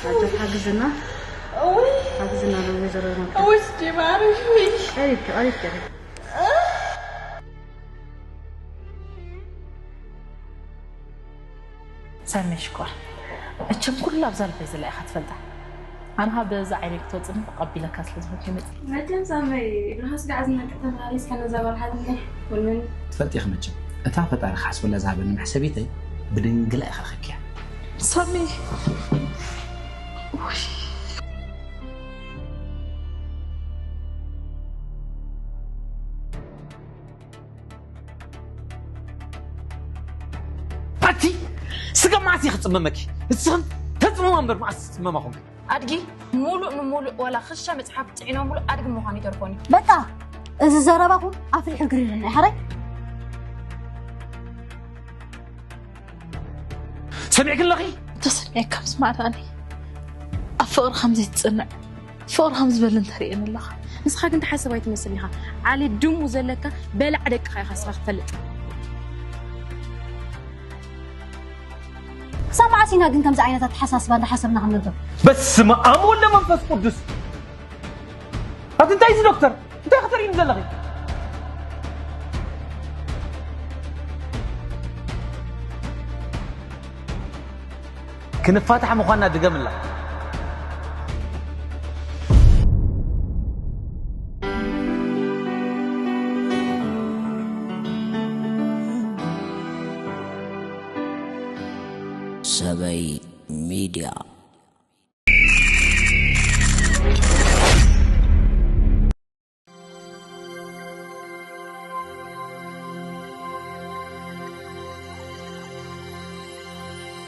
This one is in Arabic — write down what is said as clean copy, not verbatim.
أجل حاجزنا حاجزنا لو يزرنا وش ما أعرف إيش أريد سامشكوا أتشم كل لفظ البيز اللي أخذت فلته أنا هبز عينك توصل قبل كاسل زوجي ما تم سامي الناس قاعدين نكتب عليك كنا زبر هذا ومن تفلت يا خمتش أتعرف على حسب ولا زعبان من حسابيتي بدين قلق خلك يعني سامي باتي سقم معسي خصممك السخن تزمو أمبر معس تممكم أدقي مولو ولا خشة متحف تعينه مولو أدقي مخاني تركوني بقى إذا زربكم أفلح قرينا يا حري سمعك اللغي تصنع كم سمعتني أفقر خمسة تصنع فقر خمس بلن تريئن الله نسخاك انت حاسة بايت مسليها علي الدم وزلك بلا عدك خاي خسرك فلت سامعتينا قن كم زعينة حساس بان حسبنا عن نظر بس ما أم ولا منفس قدس هذا انت عايز دكتور انت خطرين زلغي كنا فاتحة مخانا دقم الله Sabai Media.